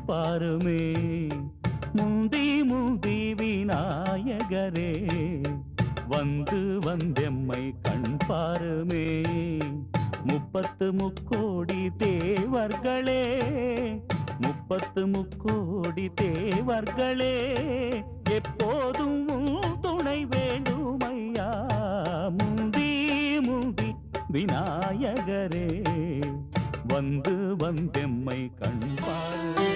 பாருமே. முந்தி முந்தி விநாயகரே வந்து வந்தெம்மை கண் பாருமே. முப்பத்து முக்கோடி தேவர்களே, முப்பத்து முக்கோடி தேவர்களே, எப்போதும் உன் துணை வேண்டுமையா. முந்தி முந்தி விநாயகரே வந்து வந்தெம்மை கண் பாருமே.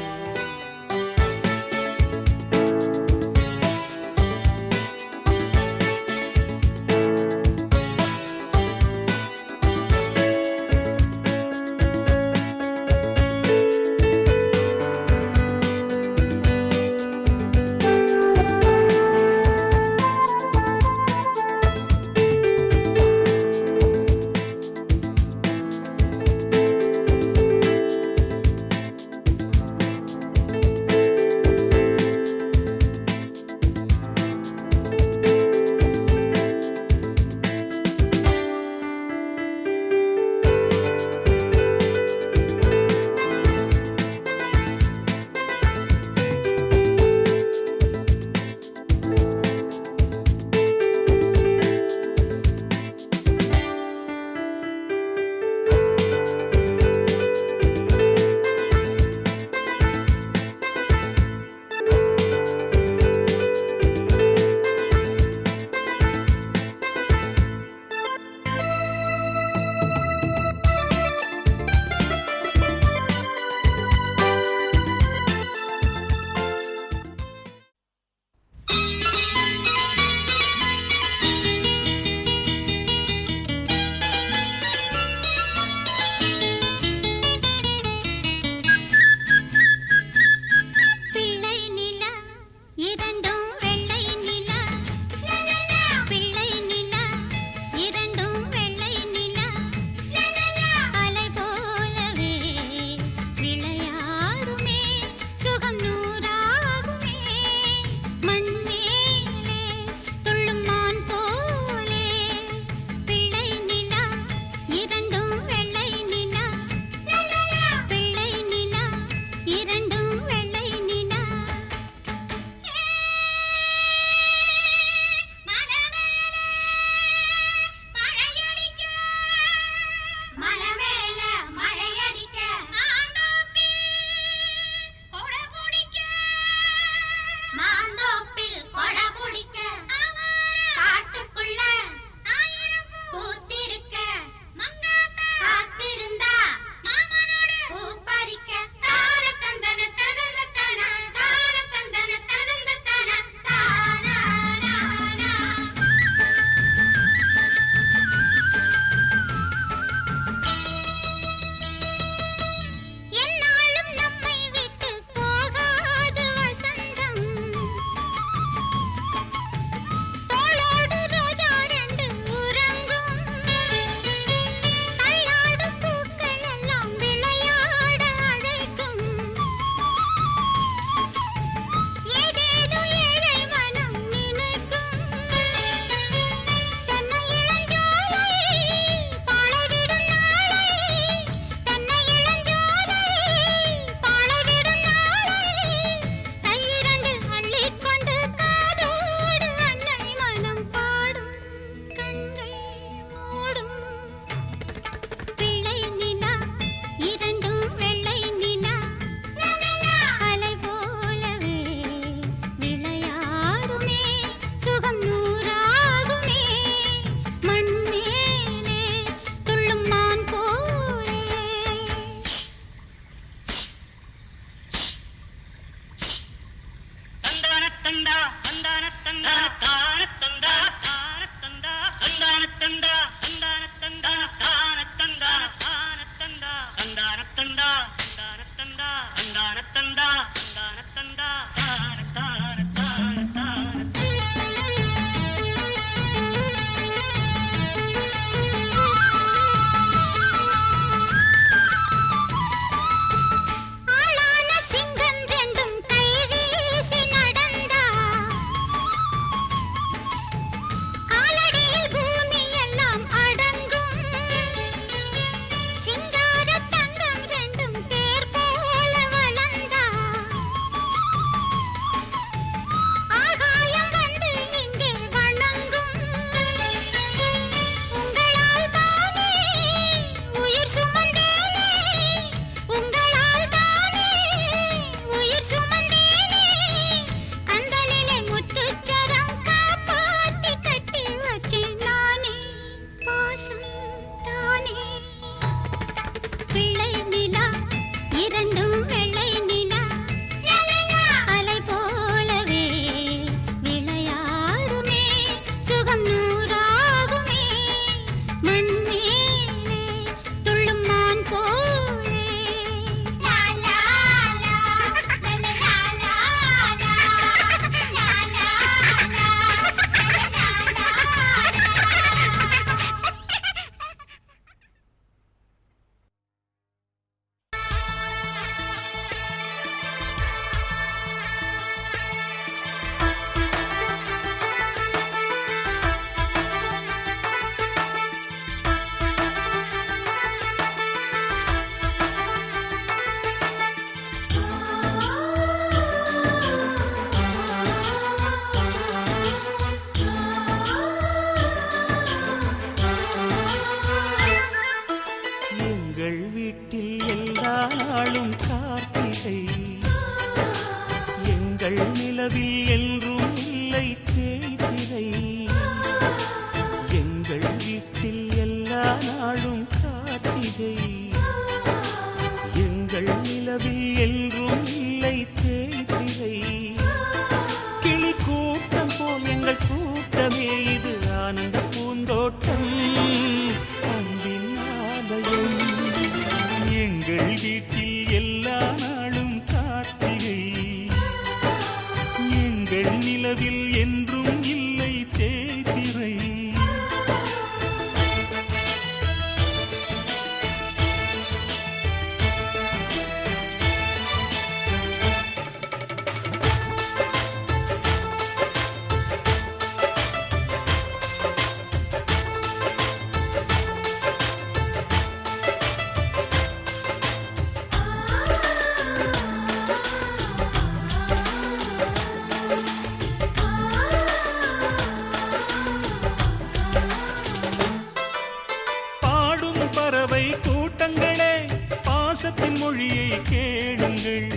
உங்கள்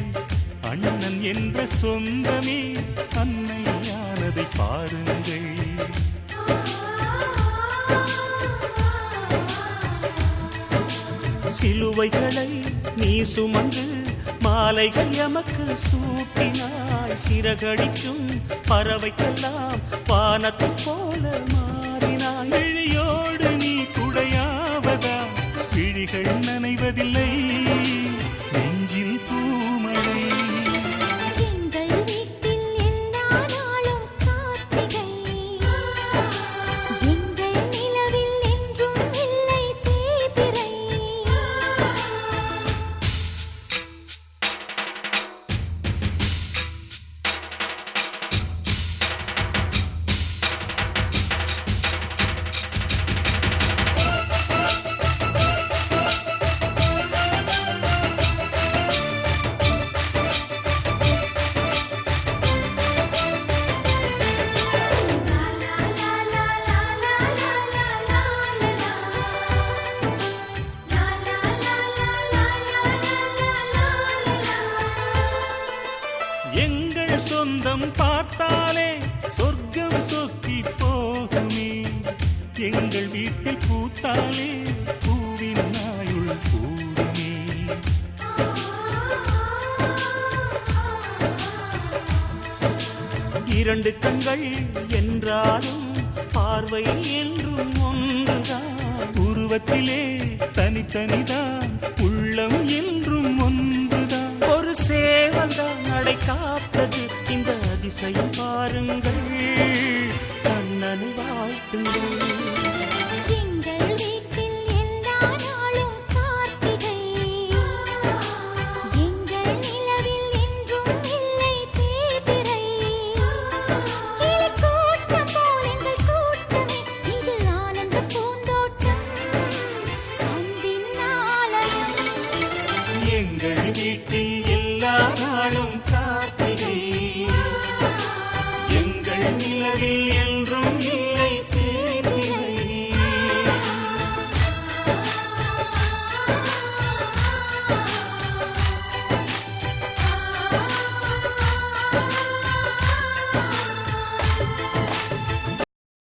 அண்ணன் என்ற சொந்தமே அன்னையானதை பாருங்கள். சிலுவைகளை நீ சுமந்து மாலைகள் எமக்கு சூட்டினாய். சிறகடிக்கும் பறவைக்கெல்லாம் வானத்தை போல மாறினாய். விழியோடு நீ குடையாவதா விழிகள் நனைவதில்லை நெஞ்சில் பூமழை. எங்கள் சொந்தம் பார்த்தாலே சொர்க்கம் சொக்கி போகுமே. எங்கள் வீட்டில் பூத்தாலே பூவின் நாயுள் கூடுமே. இரண்டு கண்கள் என்றாலும் பார்வை என்றும் ஒன்றுதான். உருவத்திலே தனித்தனிதான் உள்ளம் என்றும் ஒன்றுதான். ஒரு சேவல்தான் நடை காத்தது இந்த அதிசயம் பாருங்கள். கண்ணனை வாழ்த்துங்கள். எங்கள் வீட்டில் எல்லா நாளும் கார்த்திகை. எங்கள் நிலவில் என்றும் இல்லை தேய்பிறை.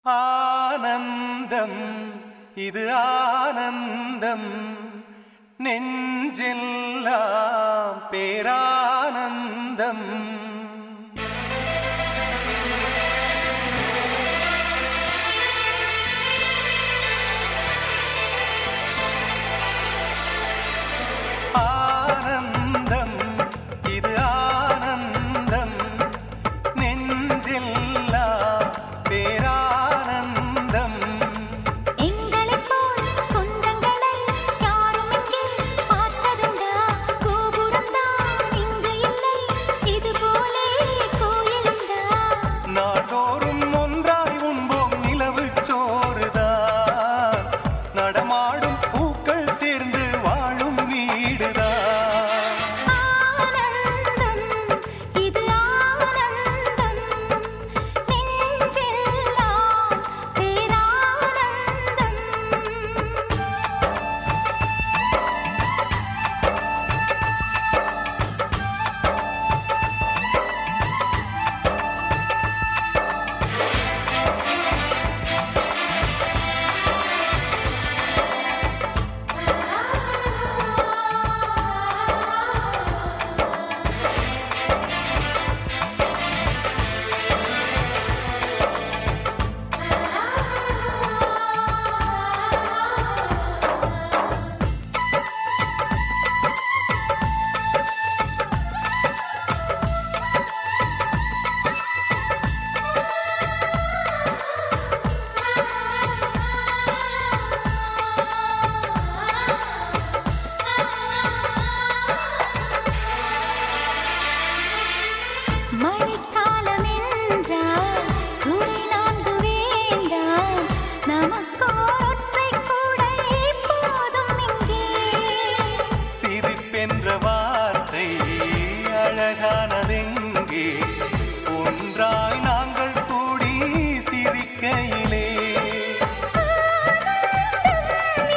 ஆனந்தம் இது ஆனந்தம் நெஞ்செல்லாம் பேரானந்தம். ஆனந்தம் இது ஆனந்தம் நெஞ்செல்லாம் பேரானந்தம். நாள்தோறும் ஒன்றாய் உண்போம் நிலவு சோறுதான். நடமாடும் பூக்கள் சேர்ந்து வாழும் வீடுதான். ஆனந்தம் இது ஆனந்தம் நெஞ்செல்லாம் பேரானந்தம். மழைக்காலம் என்றால் துணை நான்கு வேண்டாம். நமக்கொற்றை கூடை போதும் இங்கே. சிரிப்பென்ற வார்த்தை அழகானதெங்கே. ஒன்றாய் நாங்கள் கூடி சிரிக்கையிலே. ஆனந்தம்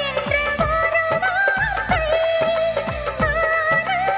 என்ற ஒரு வார்த்தை ஆனந்தம்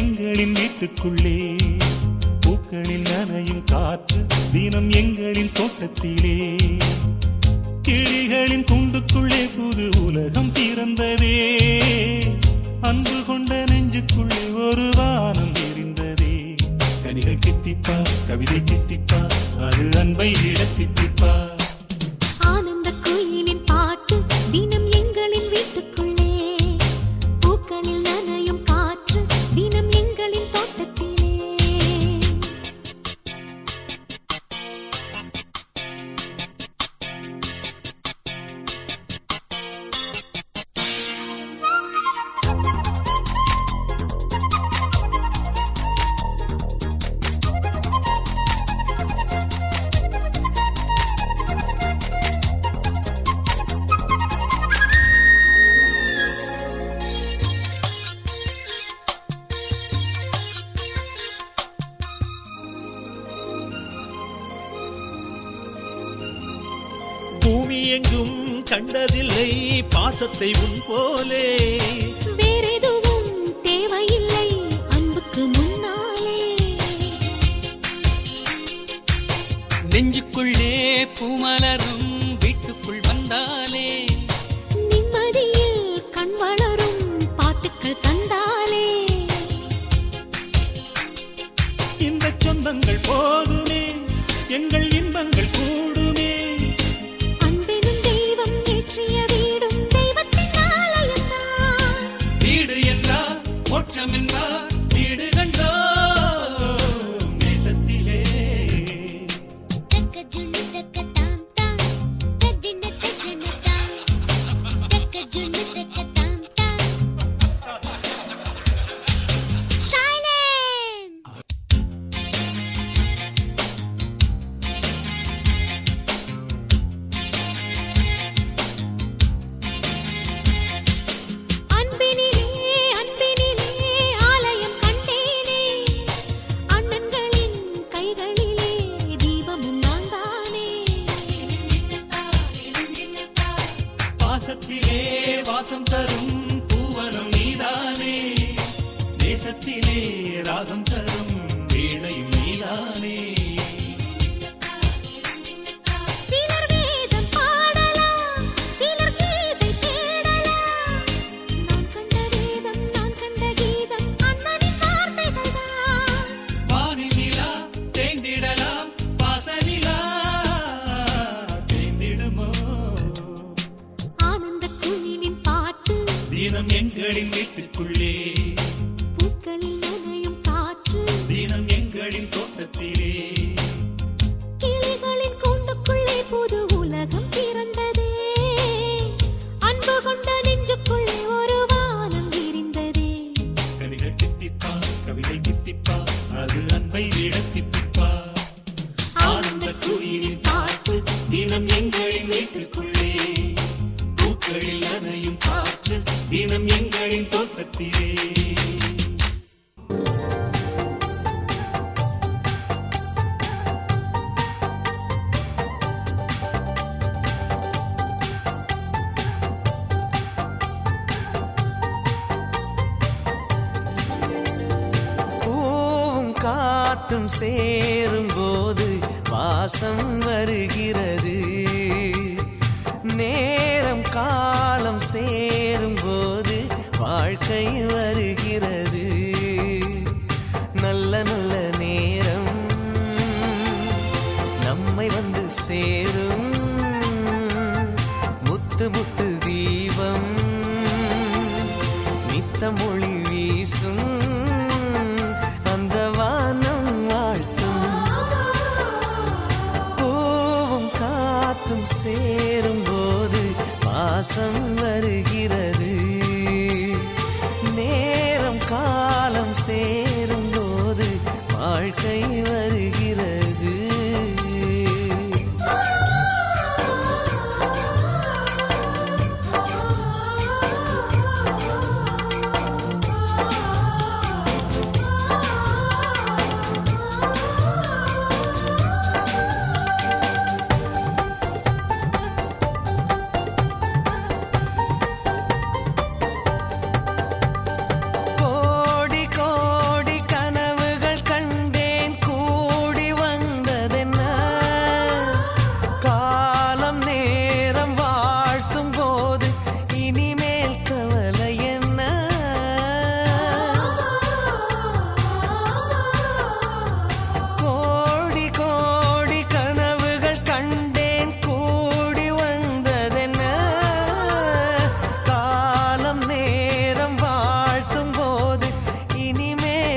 எங்களின் வீட்டுக்குள்ளே பூக்களில் நனையும் காற்று தினம் எங்களின் தோட்டத்திலே கிளிகளின் கூண்டுக்குள்ளே புது உலகம் பிறந்ததே அன்பு கொண்ட நெஞ்சுக்குள்ளே ஒரு வானம் எரிந்ததே கனிகள் கித்திப்பா கவிதை கித்திப்பா அது அன்பை விட தித்திப்பா ஆனந்த குயிலின் பாட்டு தினம் எங்களின் வீட்டுக்குள்ளே பூக்களில் நனையும் காற்று தினம் எங்களின் தோட்டத்திலே பூமி எங்கும் கண்டதில்லை பாசத்தை உன் போலே வேறெதுவும் தேவையில்லை அன்புக்கு முன்னாலே நெஞ்சுக்குள்ளே பூமலரும் வீட்டுக்குள் வந்தாலே நிம்மதியில் கண் வளரும் பாட்டுக்கள் தந்தாலே இந்த சொந்தங்கள் போதுமே எங்கள் இன்பங்கள் கூடுமே அன்பெனும் தெய்வம் ஏற்றிய வீடும் தெய்வத்தின் ஆலயம்தான் வீடு என்றார் மோட்சம் என்றார் வீடு கண்டோ நேசத்திலே தக்க ஜுனு தக்க தாம் தாம் தத்தின தஜன தாம் தக்க ஜுனு தக்க தாம் தாம் சைலன்ஸ் அன்பினிலே அன்பினிலே ஆலயம் கண்டேனே அண்ணன்களின் கைகளிலே தீபமும் நான் தானே பாசத்திலே வாசம் தரும் பூவனம் நீதானே நேசத்திலே ராகம் தரும் வீணையும் நீதானே சிலர் வேதம் பாடலாம் சிலர் கீதை தேடலாம் நான் கண்ட வேதம் நான் கண்ட கீதம் அண்ணனின் வார்த்தைகள்தான் வானில் நிலா தேய்ந்திடலாம் பாசனிலா தேய்ந்திடுமோ ஆனந்த குயிலின் பாட்டு தினம் எங்களின் வீட்டுக்குள்ளே பூக்களில் நனையும் காற்று தினம் எங்களின் தோட்டத்திலே கிளிகளின் கூண்டுக்குள்ளே புது உலகம் பிறந்ததே அன்பு கொண்ட நெஞ்சுக்குள்ளே ஒரு வானம் விரிந்ததே கவிகள் தித்திப்பா கவிதை தித்திப்பா அது அன்பை விட தித்திப்பா ஆனந்த குயிலின் பாட்டு தினம் எங்களின் வீட்டுக்குள்ளே பூக்களில் நனையும் காற்று தினம் எங்களின் தோட்டத்திலே பூவும் காத்தும் சேரும்போது வாசம் வருகிறது நேரம் காலம் சேரும்போது வாழ்க்கை வருகிறது நல்ல நல்ல நேரம் நம்மை வந்து சேரும் முத்து முத்து தீபம் நித்தம் ஒளி வீசும் அந்த வானம் வாழ்த்தும் பூவும் காத்தும் சேரும்போது வாசம் வருகிறது நேரம் காலம் சேரும்போது வாழ்க்கை வருகிறது கோடி கோடி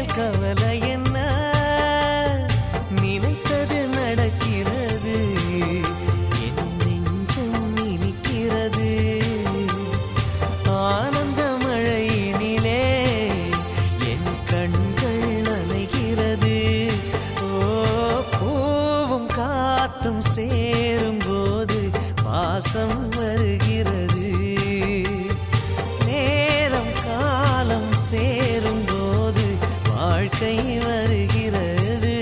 கவலை என்ன நினைத்தது நடக்கிறது என் நெஞ்சம் இனிக்கிறது ஆனந்த மழையினிலே என் கண்கள் நனைகிறது ஓ பூவும் காத்தும் சேரும் போது வாசம் வருகிறது நேரம் காலம் சேரும் போது வாழ்க்கை வருகிறது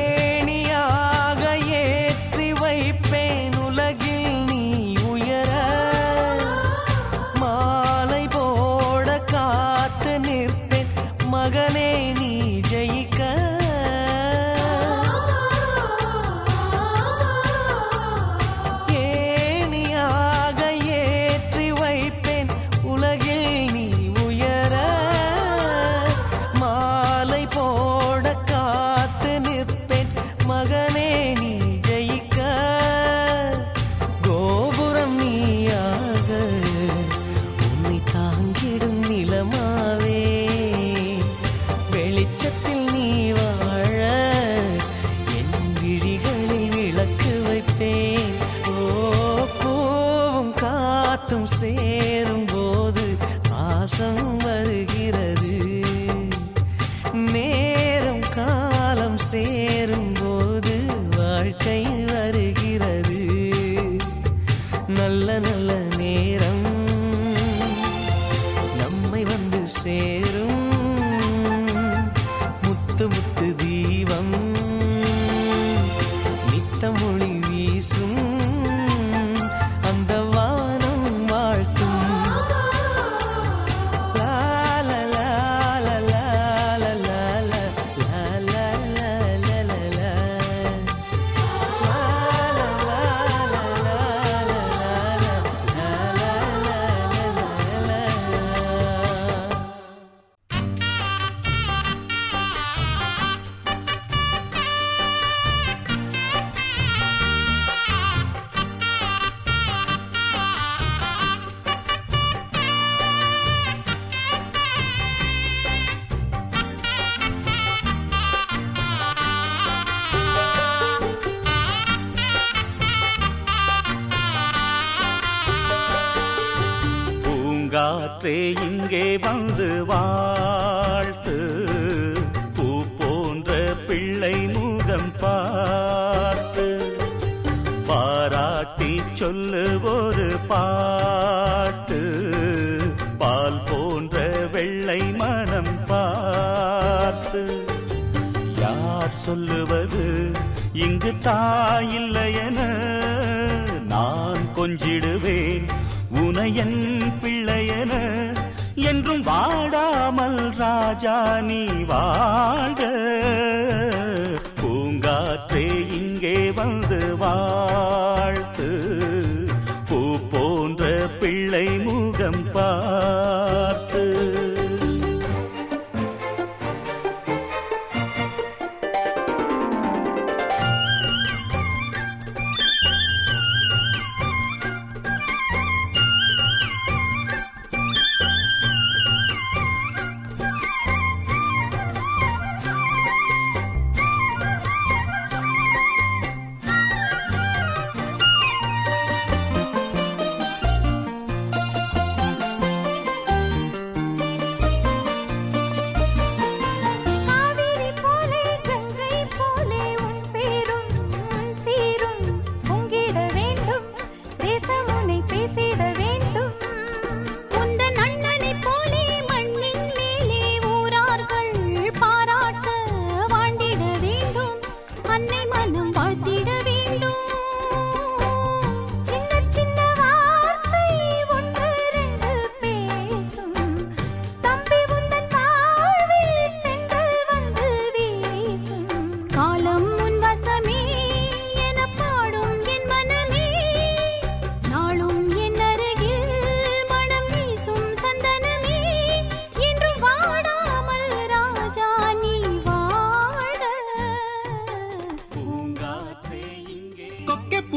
ஏணியாக ஏற்றி வைப்பேன் உலகில் நீ உயர மாலை போட காத்து நிற்பேன் மகனே நீ ஜெயிக்க ஏணியாக ஏற்றி வைப்பேன் உலகில் நீ உயர மாலை போட காத்து நிற்பேன் மகனே நீ ஜெயிக்க கோபுரம் நீயாக உன்னை தாங்கிடும் நிலமாவே வெளிச்சத்தில் நீ வாழ என் விழிகளில் விளக்கு வைப்பேன் ஓ பூவும் காத்தும் சேரும் போது பாசம் வருகிறது நேரம் காலம் சேரும் போது வாழ்க்கை வருகிறது நல்ல நல்ல நேரம் நம்மை வந்து சேரும் முத்து முத்து தீபம் நித்தம் ஒளி வீசும் அந்த வானம் வாழ்த்தும் லா லா லா லா லா லா லா லா லா லா லா லா லா. லா லா லா லா லா லா லா லா லா லா. பூங்காற்றே இங்கே வந்து வாழ்த்து பூ போன்ற பிள்ளை முகம் பார்த்து பாராட்டி சொல்லு ஒரு பாட்டு பால் போன்ற வெள்ளை மனம் பார்த்து யார் சொல்லுவது இங்கு தாயில்லையென நான் கொஞ்சிடுவேன் உனையன் பிள்ளையென என்றும் வாடாமல் ராஜா நீ வாழ்க பூங்காற்றே இங்கே வந்து வாழ்த்து பூ போன்ற பிள்ளை முகம் பார்த்து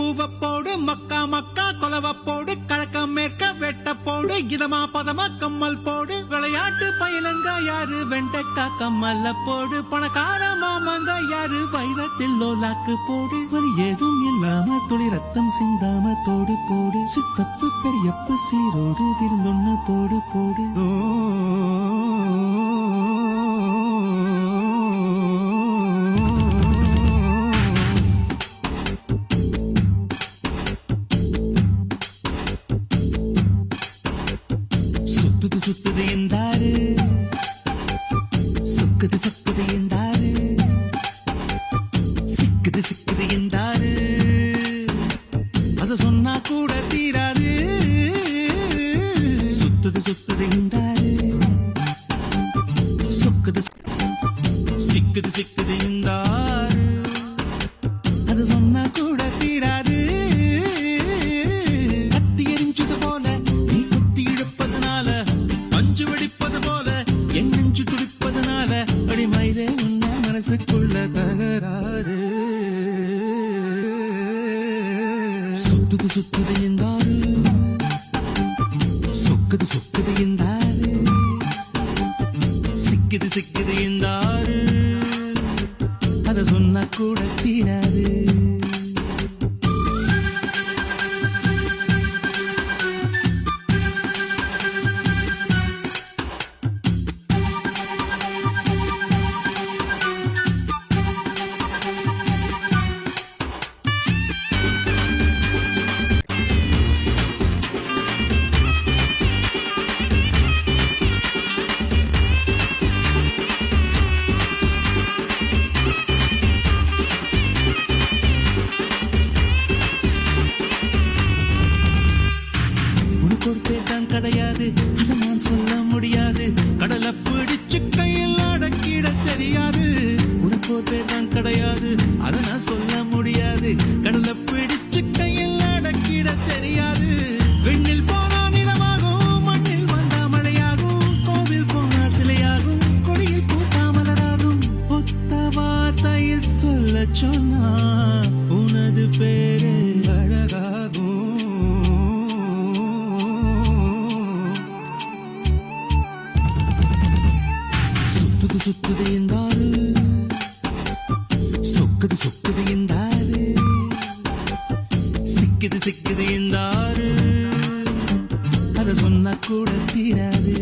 பூவப்போடு மக்கா மக்கா கொலவப்போடு கழக்கம் மேற்க வெட்டப்போடு இதமா பதமா கம்மல் போடு விளையாட்டு பயிலங்க யாரு வெண்டக்கா கம்மல்ல போடு பணக்கார மாமங்க யாரு வைரத்தில் லோலாக்கு போடு வரி ஏதும் இல்லாம துளி ரத்தம் சிந்தாம தோடு போடு சித்தப்பு பெரியப்பு சீரோடு விருந்தொன்னு போடு போடு சுத்துது சுத்துது என்றாரு சுக்குது சுக்குது என்றாரு சிக்குது சிக்குது என்றாரு அத சொன்னா கூட தீராது சுத்துது சுத்துது என்றாரு சுக்குது சிக்குது சிக்குது என்றாரு அது சொன்னா கூட தீராது கத்தி எரிஞ்சது போல நீ குத்தி இழுப்பதனால மஞ்சு வெடிப்பது போல என் நெஞ்சு துடிப்பதனால அடிமயிலே உன்ன மனசுக்குள்ள தகராறு சுத்துது சுத்துது என்றாரு சொக்குது சொக்குது என்றாரு சிக்குது சிக்குது என்றாரு அத சொன்னா கூட தீராது உனக்கு ஒரு பேர் தான் கிடையாது அதை நான் சொல்ல முடியாது கடலை பிடிச்சு கையில் அடக்கிட தெரியாது உனக்கு ஒரு பேர் தான் கிடையாது அதை நான் சொல்ல முடியாது கடலை பிடிச்சு கையில் அடக்கிட தெரியாது விண்ணில் போனா நிலமாகும் மண்ணில் வந்தா மழையாகும் கோவில் போனால் சிலையாகும் கொடியில் பூத்தா மலராகும் ஒத்த வார்த்தையில் சொல்ல சொன்னா உனது பேரு அழகாகும் சுத்துது சுத்துது என்றாரு சொக்குது சொக்குது என்றாரு சிக்குது சிக்குது என்றாரு அத சொன்னா கூட தீராது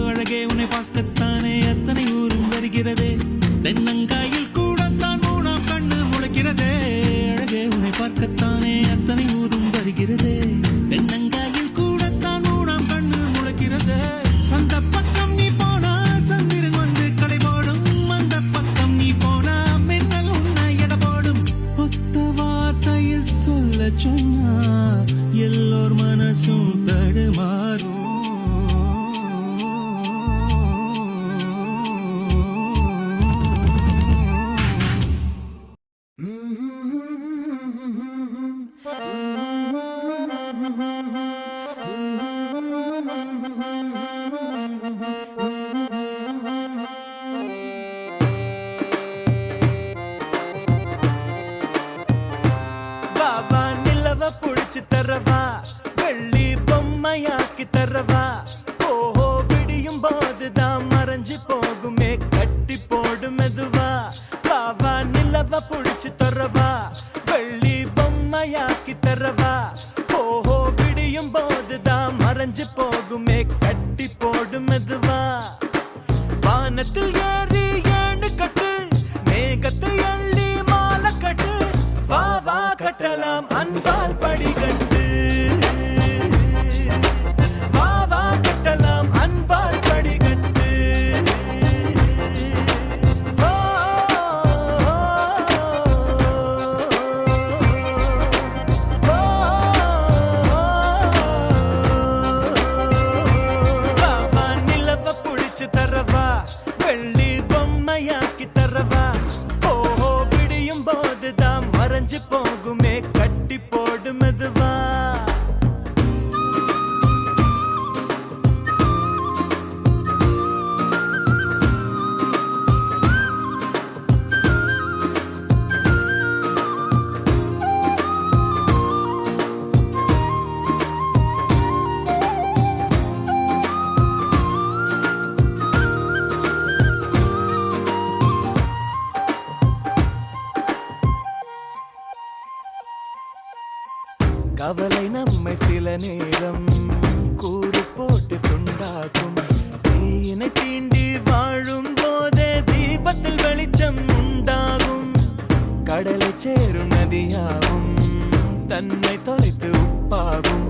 அழகே உன்னை பார்க்கத்தானே அத்தனை ஊரும் வருகிறதே தென்னங்காயில் கூடத்தான் மூணாம் கண்ணு முளைக்கிறதே அழகே உன்னை பார்க்கத்தானே அத்தனை ஊரும் வருகிறதே தென்னங்காயில் கூடத்தான் மூணாம் கண்ணு முளைக்கிறதே சந்த பக்கம் நீ போனா சந்திரன் வந்து கடை போடும் அந்த பக்கம் நீ போனா மின்னல் உன்னை எடை போடும் ஒத்த வார்த்தையில் சொல்ல சொன்னா எல்லோர் மனசும் தடுமாறும் வாவா நிலவ புடிச்சு தரவா வெள்ளி பொம்மையாக்கி தரவா ஓஹோ விடியும் போதுதான் மறைஞ்சு போகுமே கட்டி போடு மெதுவா வாவா நிலவ புடிச்சு தரவா வெள்ளி பொம்மையாக்கி தரவா ஓஹோ விடியும் போதுதான் மறைஞ்சு போகுமே கட்டி போடு மெதுவா வானத்தில் ஏறி ஏணு கட்டு மேகத்தை அள்ளி மாலை கட்டு வா வா கட்டலாம் அன்பால் படிகட்டு வா வா கட்டலாம் அன்பால் படிகட்டு வெள்ளி பொம்மையாக்கி தரவா ஓஹோ விடியும் போதுதான் மறைஞ்சு போகுமே கட்டி போடு மெதுவா கவலை நம்மை சில நேரம் கூறு போட்டு துண்டாக்கும் தீயினை தீண்டி வாழும் போதே தீபத்தில் வெளிச்சம் உண்டாகும் கடலை சேரும் நதியாகும் தன்னை தொலைத்து உப்பாகும்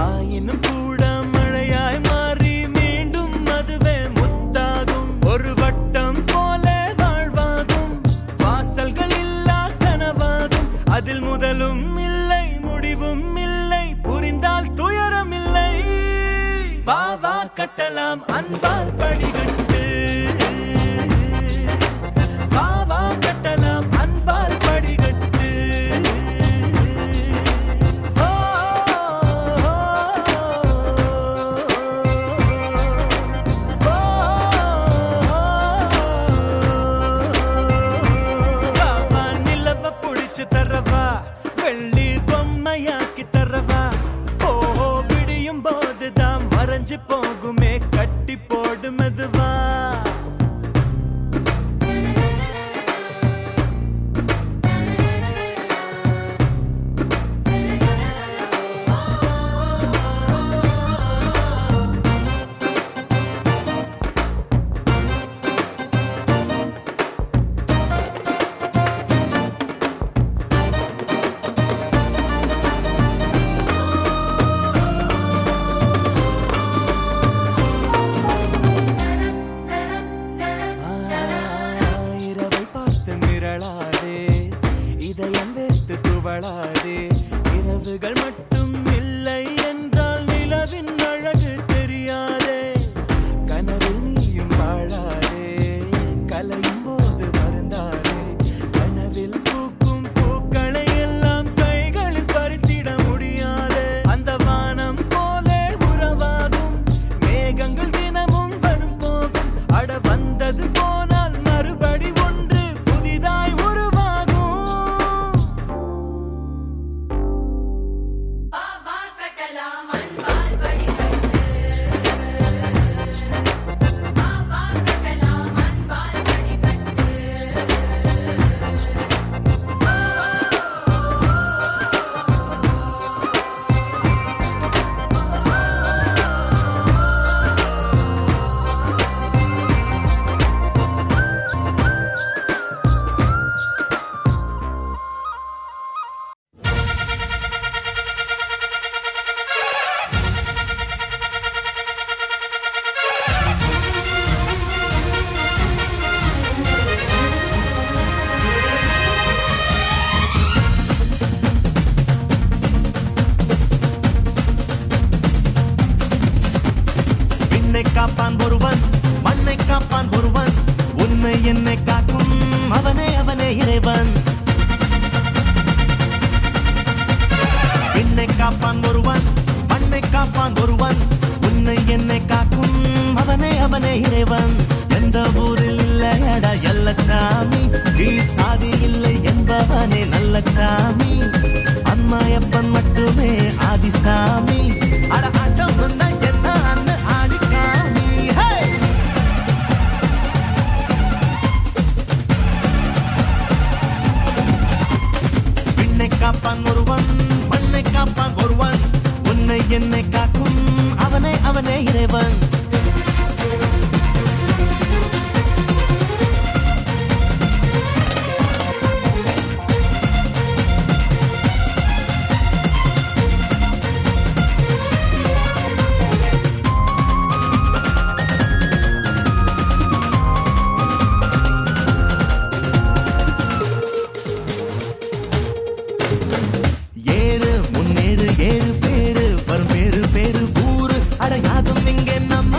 ஆயினும் கூட மழையாய் மாறி மீண்டும் அதுவே முத்தாகும் ஒரு வட்டம் போல வாழ்வாகும் வாசல்கள் இல்லா கனவாகும் அதில் முதலும் இல்லை முடிவும் இல்லை புரிந்தால் துயரம் இல்லை வா வா கட்டலாம் அன்பால் படிகட்டு வா வா கட்டலாம் அன்பால் படிகட்டு ஓ, ஓ, ஓ, வா வா நிலவ புடிச்சு தரவா வெள்ளி பொம்மையாக்கி தரவா ஓஹோ விடியும் போதுதான் மறைஞ்சு போகுமே கட்டி போடு மெதுவா இரவை பார்த்து மிரளாதே இதயம் வேர்த்து துவளாதே இரவுகள் மட்டும் இல்லை என்றால் நிலவின் அழகு தெரியாதே கனவில் நீயும் வாழாதே கலையும் போது வருந்தாதே கனவில் பூக்கும் பூக்களை எல்லாம் கைகளில் பறித்திட முடியாதே அந்த வானம் போலே உறவாகும் மேகங்கள் தினமும் வரும் போகும் அட வந்தது போனால் மறுபடி ஒன்று புதிதாய் உருவாகும் பாவா கட்டலாம் அன்பால் படிகட்டு பாவா கட்டலாம் அன்பால் படிகட்டு விண்ணை காப்பான் ஒருவன் மண்ணை காப்பான் ஒருவன் உன்னை என்னை காக்கும் அவனே அவனே இறைவன் விண்ணை காப்பான் ஒருவன் மண்ணை காப்பான் ஒருவன் உன்னை என்னை காக்கும் அவனே அவனே இறைவன் எந்த ஊரில் இல்லையடா எல்லச்சாமி கீழ் சாதி இல்லை என்பவனே நல்ல சாமி அம்மாயப்பன் மட்டுமே ஆதிசாமி அட ஆட்டம் வந்தா என்ன அண்ணு ஆடிக்காமி ஹே விண்ணை காப்பான் ஒருவன் மண்ணை காப்பான் ஒருவன் உன்னை என்னை காக்கும் அவனே அவனே இறைவன் ஏறு முன்னேறு ஏறு பேரு வரும் பேரு பேரு ஊரு அடையாதும் இங்கே நம்ம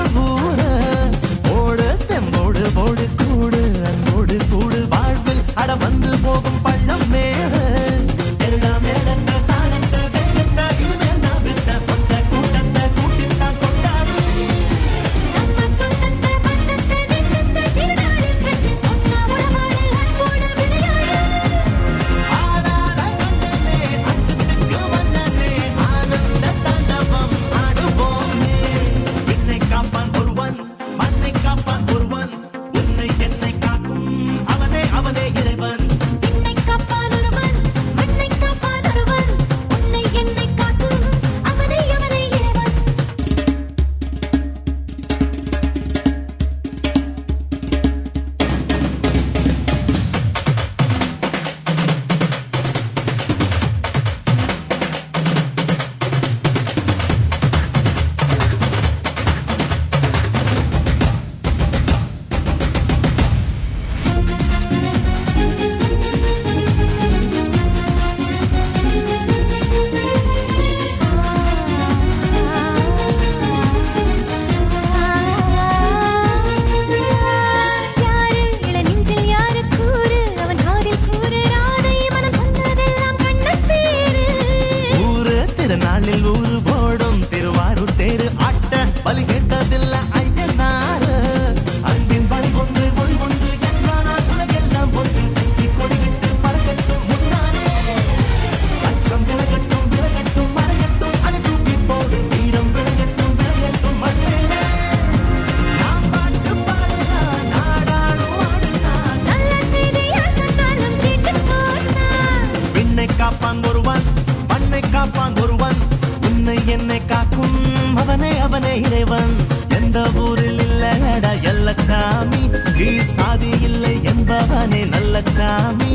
அவனே இறைவன் எந்த ஊரில் இல்லையடா எல்லச்சாமி கீழ் சாதி இல்லை என்பவனே நல்ல சாமி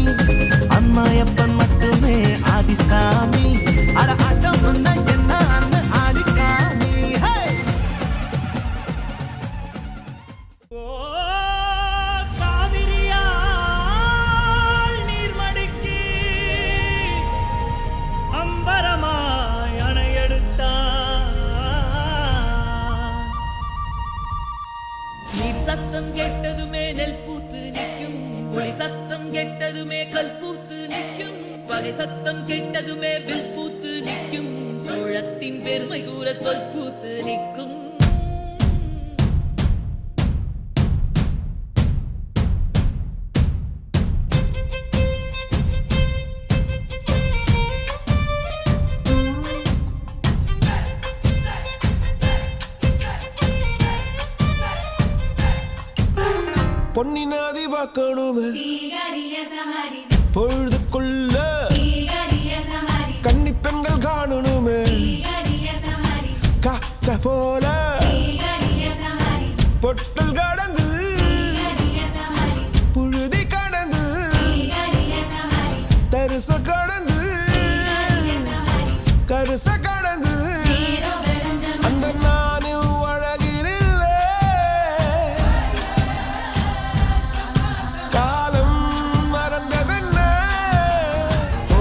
அம்மாயப்பன் மட்டுமே ஆதிசாமி அட ஆட்டம் முன்ன என்ன அண்ணு ஆடிக்காமி காவிரியால் நீர்மடுக்கி அம்பரமாய் அணையெடுத்தான் நீர் சத்தம் கேட்டதுமே நெல் பூத்து நிற்கும் ஒளி சத்தம் கேட்டதுமே கல் பூத்து நிற்கும் பகை சத்தம் கேட்டதுமே வில் பூத்து நிற்கும் சோழத்தின் பெருமை கூற சொல் பூத்து நிற்கும் பொன்னி நதி பார்க்கணுமே தீகரிய சமரி பொழுதுக்குள்ள தீகரிய சமரி கன்னி பெண்கள் காணணுமே தீகரிய சமரி காத்த போல தீகரிய சமரி பொட்டல் கடந்து தீகரிய சமரி புழுதி கடந்து தீகரிய சமரி தரிச கடந்து கருச கடந்து தீரோ வெளஞ்சம் அந்த நானும் அழகினில்லை காலம் மறந்ததென்ன ஓ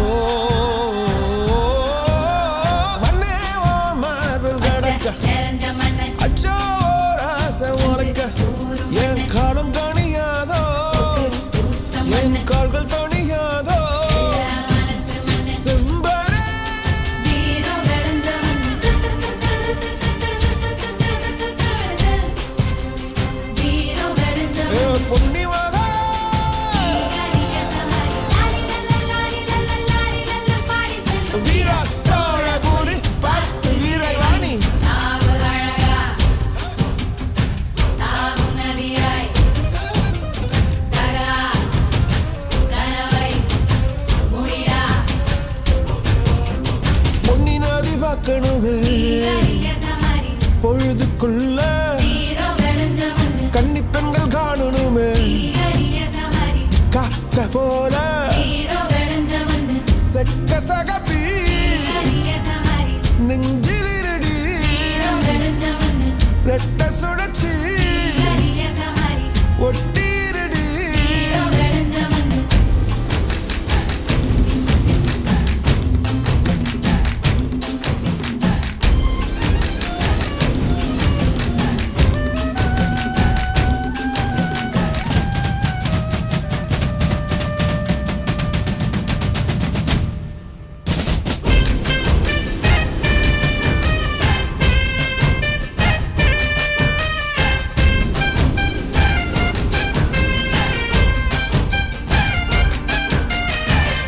மண்ணே ஓ மார்பில் கடக்க நிறைஞ்ச மண்ணை அச்சோ ராசை உனக்க என் காலம் தணியாதோ என் கால்கள் தணியாதோ மனசு மண்ணை செம்பரே தீரோ வெளஞ்சம் தீரோ வெளஞ்சம் பொன்னி மகா தீகரிய சமரி லாலி லல்லா பாடி செல்லும் வீரா சோழபுரி பார்த்து வீரவாணி நாவு அழகா நாவும் நதியாய் சகா கனவை முடிடா பொன்னி நதி பார்க்கணுமே தீகரிய சமரி பொழுதுக்குள்ள தீரோ வெளஞ்ச மண்ணு கன்னி பெண்கள் காணணுமே தீகரிய சமரி காத்த போல தீரோ வெளஞ்ச மண்ணு செக்க சகப்பி தீகரிய சமரி நெஞ்சிலிருடி தீரோ வெளஞ்ச மண்ணு ரெட்ட சுழற்சி தீகரிய சமரி ஒட்டிருடி தீரோ வெளஞ்ச மண்ணு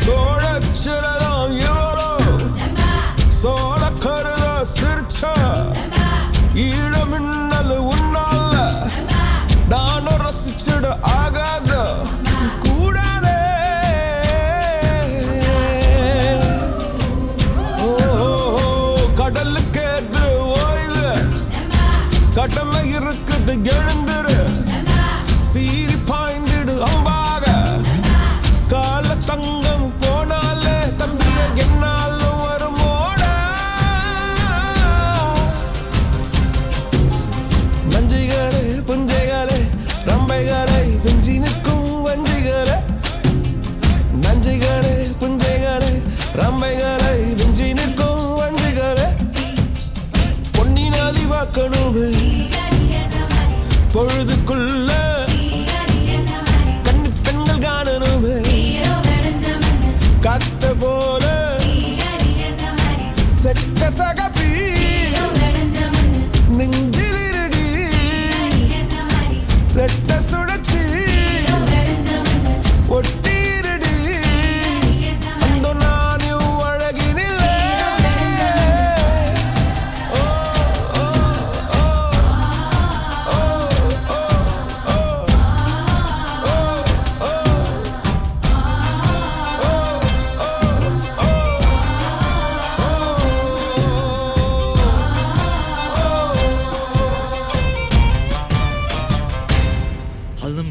சோழச்சிலதான் இவரோ செம்பா சோழ கருத சிரிச்ச செம்பா ஈழமின்னல் உன்னால செம்பா நானும் ரசிச்சிட ஆகாத கூடாதே ஓ, கடலுக்கு எதிர் ஓய்வு செம்பா கடமை இருக்குது எழுந்துரு செம்பா சீறி பாய்ந்திடு அம்பாக கால தங்கம் போனாலே தம்பிய என்னாலும் வருமோட நஞ்சிகளே புஞ்சைகளே ரம்பைகளை குஞ்சி நிற்கும் வஞ்சிகளே நஞ்சிகளே புஞ்சைகளே ரம்பைகளை விஞ்சி நிற்கும் வஞ்சிகளே பொன்னி நதி பார்க்கணுமே தீகரிய சமரி பொழுதுக்குள்ள தீகரிய சமரி கன்னி பெண்கள் காணணுமே தீரோ வெளஞ்ச மண்ணு காத்த போல தீகரிய சமரி செக்க சகப்பி தீரோ வெளஞ்ச மண்ணு நெஞ்சிலிருடி தீகரிய சமரி ரெட்ட சுழற்சி தீரோ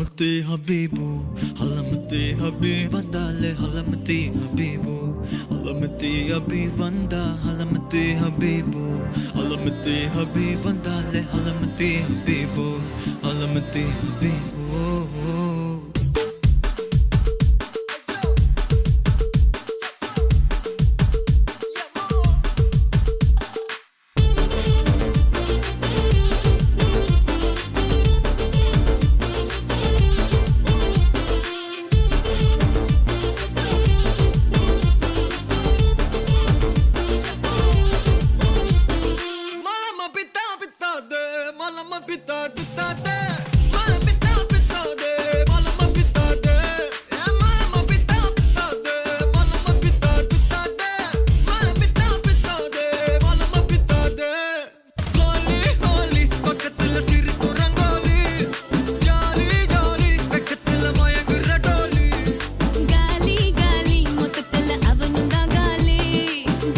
ஹலமத்தே ஹபீபு ஹலமத்தே ஹபீப் வந்தாலே ஹலமத்தே ஹபீபு ஹலமத்தே ஹபீப் வந்தா ஹலமத்தே ஹபீபு ஹலமத்தே ஹபீப் வந்தாலே ஹலமத்தே Habib ஹலமத்தே Habib Malama pita pita de, malama pita pita de, malama pita pita de, malama pita de, malama pita pita de, malama pita pita de, malama pita pita de, malama pita de. Holi holi, பக்கத்துல சிரிப்பு rangoli, jolly jolly, பக்கத்துல மயங்குற டோலி. காலி காலி மொத்தத்துல அவனும் தான் காலி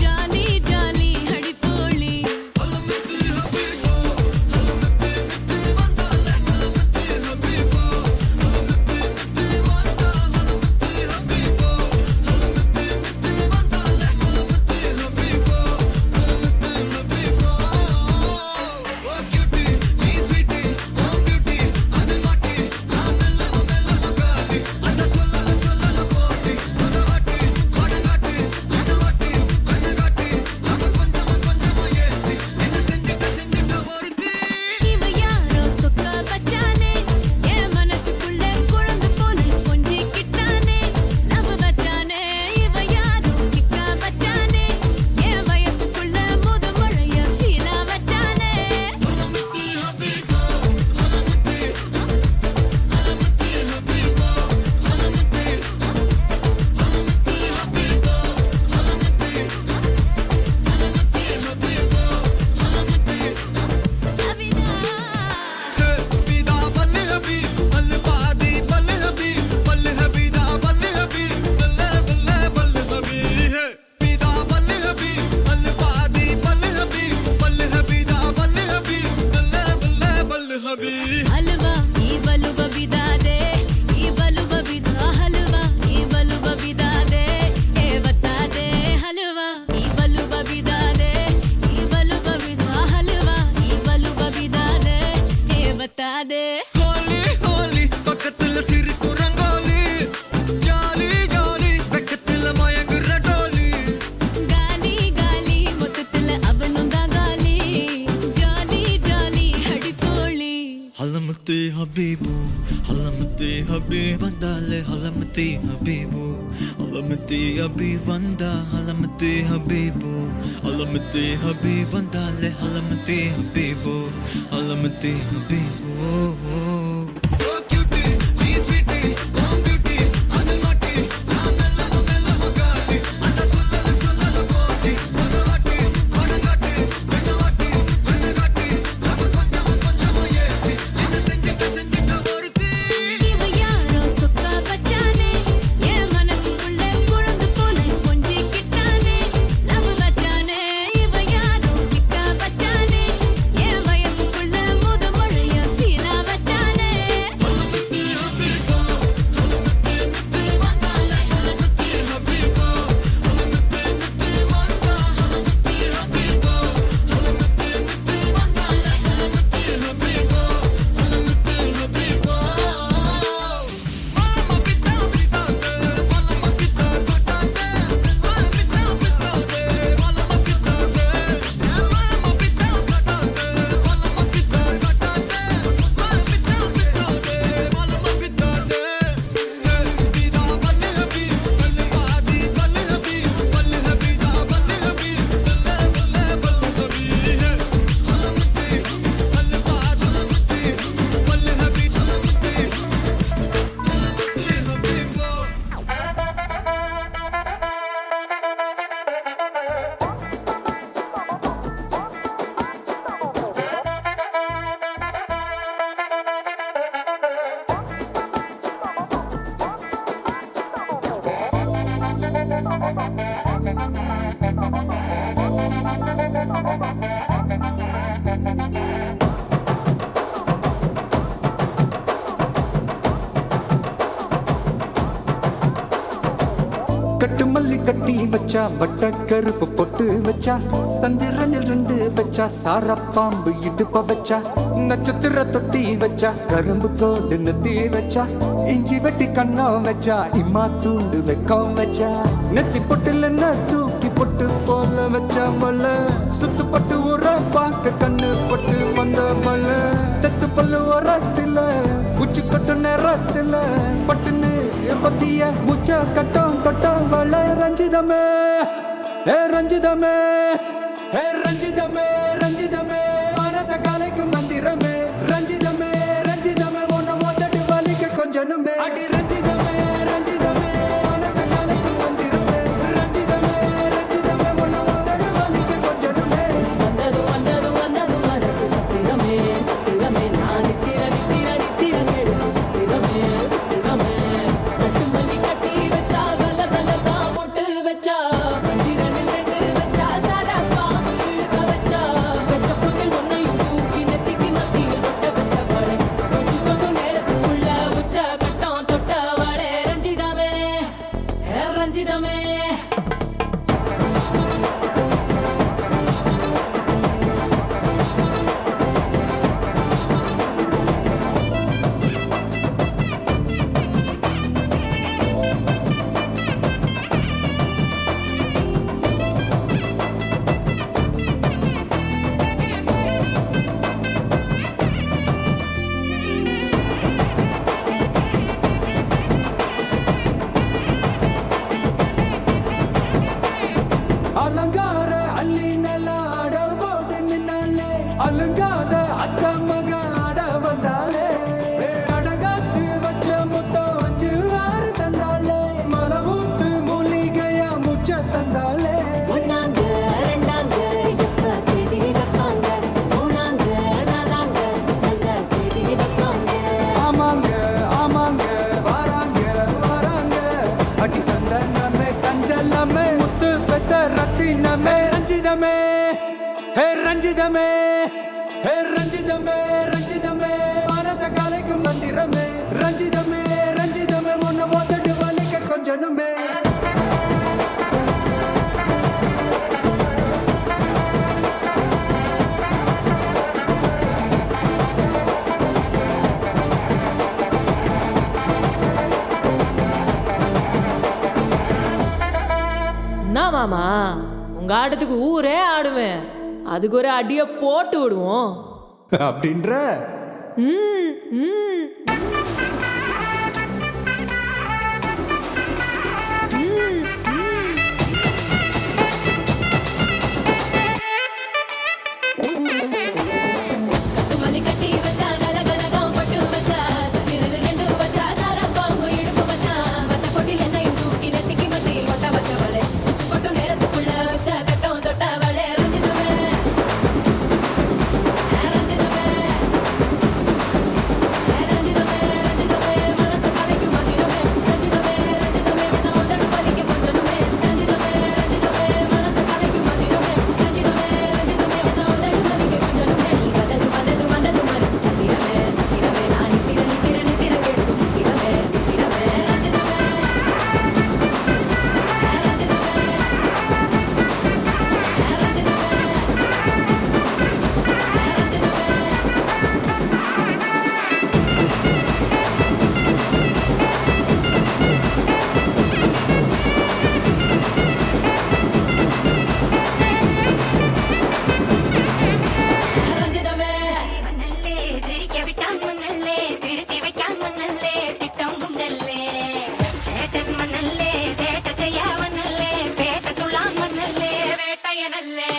jolly jolly அடிப்போலி ஹலமத்தே Habib, ஹலமத்தே மித்தி வந்தாலே ஹலமத்தே ஹபீபு, ஹலமத்தே மித்தி வந்தா ஹலமத்தே ஹபீபு, ஹலமத்தே மித்தி வந்தாலே ஹலமத்தே ஹபீபு, ஹலமத்தே ஹபீபு. ஓ கியூட்டி, நீ ஸ்வீட்டி, ஓ பியூட்டி, அதில் மாட்டி, நான் மெல்லமா மெல்லமா காலி, அந்த சொல்லல சொல்லல போட்டி, அத வாட்டி, வடங்காட்டி, அடவாட்டி, கண்ணகாட்டி, அவ கொஞ்சமா கொஞ்சமா ஏத்தி, என்ன செஞ்சிட்ட ஒருத்தி. இவ யாரோ சொக்கா வச்சானே என் மனசுக்குள்ள குழந்தை போல கொஞ்சிக்கிட்டானே லவ் வச்சானே இவ யாரோ கிக்கா வச்சானே என் வயசுக்குள்ள முத முறைய ஃபீலா வச்சானே ஹலமத்தே ஹபீபு, ஹலமத்தே, ஹலமத்தே ஹபீபு, ஹலமத்தே, ஹலமத்தே ஹபீபு, ஹலமத்தே, ஹலமத்தே ஹபீபு, ஹலமத்தே. அபிதா பிதா பல்ல ஹபீப் பல்ல பாதி பல்ல ஹபீப் பல்ல ஹபீதா பல்ல ஹபீப் பல்ல பல்ல பல்ல ஹபீப் பிதா பல்ல ஹபீப் பல்ல பாதி பல்ல ஹபீப் பல்ல ஹபீதா பல்ல ஹபீப் பல்ல பல்ல பல்ல ஹபீப் ஹல்வா ஈவலு பபிதாதே ஈவலு பபிதா ஹல்வா ஈவலு பபிதாதே ஏ பத்தாதே ஹல்வா ஈவலு பபிதாதே ஈவலு பபிதா ஹல்வா ஈவலு பபிதாதே ஏ பத்தாதே ஹோலி ஹோலி பக்கத்துல சிரிப்பு ரங்கோலி ஜாலி ஜாலி பக்கத்துல மயங்குற டோலி காலி காலி மொத்தத்துல அவனும் தான் காலி ஜாலி ஜாலி அடிப்போலி ஹலமத்தே ஹபீபு ஹலமத்தே ஹபீப் வந்தாலே ஹலமத்தே ஹபீபு ஹலமத்தே ஹபீப் வந்தா ஹலமத்தே ஹபீபு ஹலமத்தே ஹபீப் வந்தாலே ஹலமத்தே ஹபீபு ஹலமத்தே ஹபீபு ஓ கியூட்டி நீ ஸ்வீட்டி ஓ பியூட்டி அதில் மாட்டி நான் மெல்லமா மெல்லமா காலி அந்த சொல்லல சொல்லல போட்டி அத வாட்டி வடங்காட்டி வெண்ணவாட்டி வெண்ணகாட்டி அவ கொஞ்சமா கொஞ்சமா ஏத்தி என்ன செஞ்சிட்ட ஒருத்தி. இவ யாரோ சொக்கா வச்சானே என் மனசுக்குள்ள குழந்தை போல கொஞ்சிக்கிட்டானே லவ் வச்சானே இவ யாரோ கிக்கா வச்சானே என் வயசுக்குள்ள முத முறைய ஃபீலா வச்சானே கட்டி வச்சா வட்ட கருப்பு பொட்டு வச்சா சந்திரனில் 2 வச்சா சாரப்பாம்பு இடுப்ப வச்சா நட்சத்திர தொட்டி வச்சா கரும்பு தோடு நெத்தி வச்சா இஞ்சி வெட்டி கண்ணம் வச்சா இம்மா தூண்டு வெக்கம் வச்சா நெத்தி பொட்டுல தூக்கி பொட்டு போல வச்சா மல்ல சுத்து பட்டு உர பார்க்க கண்ணு பொட்டு வந்த மல்ல தெத்து பல்லு உரத்துல உச்சி கொட்டு நேரத்துல பட்டுன்னு பத்திய முச்ச கட்டம் தொட்டம் வள ரஞ்சிதமே ஏ ரஞ்சிதமே ஏ ரஞ்சிதமே ரஞ்சிதமே மனச கலைக்கு மந்திரமே ரஞ்சிதமே ரஞ்சிதமே ஒன்ன ஓதட்டு வலிக்க கொஞ்சனுமே அடி ரஞ்சிதமே ரஞ்சிதமே மனச கலைக்கு மந்திரமே ரஞ்சிதமே ரஞ்சிதமே ஒன்ன ஓதட்டு வலிக்க கொஞ்சனுமே வந்தது வந்தது வந்தது மனசு சத்திரமே சத்திரமே நான் நித்திர நித்திர நித்திர கேடு சத்திரமே சத்திரமே கட்டு மல்லி கட்டி வச்சா கல்ல கல்ல தான் போட்டு வச்சா சந்திரனில் 2 வச்சா சாரா பாம்பு இழுக்க வச்சா வெச்ச புட்டில் ஒன்னையும் தூக்கி நெத்திக்கு மத்தியில் தொட்ட வச்ச வாழை கொஞ்சம் கொண்டு நேரத்துக்குள்ள உச்ச கட்டம் தொட்ட வாழை ரஞ்சிதமே ரஞ்சிதமே அலங்கார அள்ளி நல்ல ஆட போட்டு நின்னாலே அலங்காத அத்த மக ஆட வந்தாலே அடகாத்து வச்ச முத்தம் 5 6 தந்தாலே மலை ஊத்து மூலிகையா முச்ச தந்தாலே ஒன்னாங்க ரெண்டாங்க எப்ப தேதி வைப்பாங்க மூணாங்க நாலாங்க நல்ல செய்தி வைப்பாங்க ஆமாங்க ஆமாங்க வராங்க வராங்க அடி சந்தனமே சஞ்சலமே முத்து பெத்த ரத்தினமே ரஞ்சிதமே ஹே ரஞ்சிதமே ஹே ரஞ்சிதமே ரஞ்சிதமே மனச கலைக்கு மந்திரமே ரஞ்சிதமே ரஞ்சிதமே ஒன்ன ஓதட்டு வலிக்க கொஞ்சனுமே என்ன மாமா உங்க ஆட்டத்துக்கு ஊரே ஆடுவேன் அதுக்கு ஒரு அடிய போட்டு விடுவோம் அப்படின்ற கட்டுமல்லி கட்டி வச்சா கலகலகம் பட்டு வச்சா சந்திரனில் 2 வச்சா சாரா பாம்பு இடுப்பு வச்சா வச்ச பொட்டில் என்னையும் தூக்கி நெத்திக்கு மத்தியில் ஒட்ட வச்சவளே உச்சி கொட்டு நேரத்துக்குள்ள வச்ச கட்டம் தொட்டவளே ரஞ்சிதமே ரஞ்சிதமே ரஞ்சிதமே ரஞ்சிதமே மனச கலைக்கு மந்திரமே ரஞ்சிதமே ரஞ்சிதமே என்ன உதடு வலிக்க கொஞ்சனுமே ரஞ்சிதமே ரஞ்சிதமே மனச கலைக்கு மந்திரமே ரஞ்சிதமே ரஞ்சிதமே என்ன உதடு வலிக்க கொஞ்சனுமே வந்தது வந்தது வந்தது மனசு சத்திரமே சத்திரமே நான் நித்திர நித்திர நித்திர கேட்கும் சத்திரமே சத்திரமே ரஞ்சிதமே ரஞ்சிதமே ரஞ்சிதமே மண்ணல்லே திரிக்க விட்டான் மண்ணல்லே திருத்தி வைக்கான் மண்ணல்லே திட்டம் உண்டல்லே சேட்டன் மண்ணல்லே சேட்ட செய்யா மண்ணல்லே பேட்ட துள்ளான் மண்ணல்லே வேட்டையனல்லே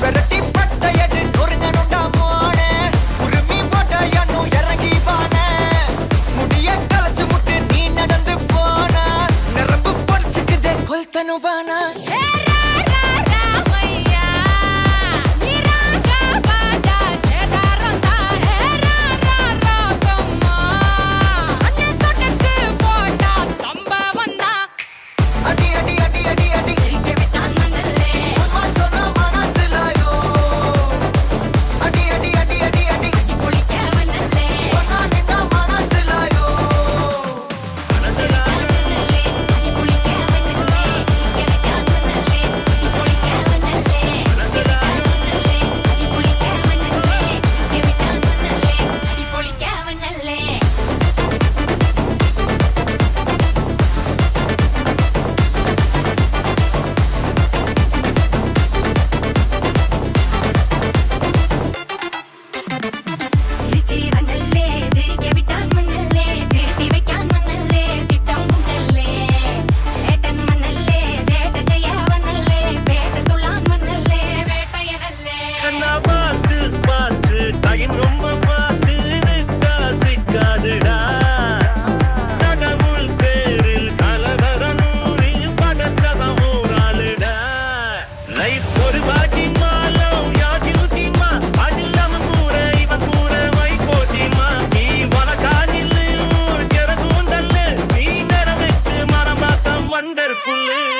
விரட்டி பட்டையடு நொறுங்கனுண்டா மோனே உருமி போட்டாயன்னு இறங்கி வானே முடிய களைச்சு முட்டு நீ நடந்து போனா நரம்பு பொடிச்சுக்குதே கொல்தனுவானா ராமையா நீ ராமையா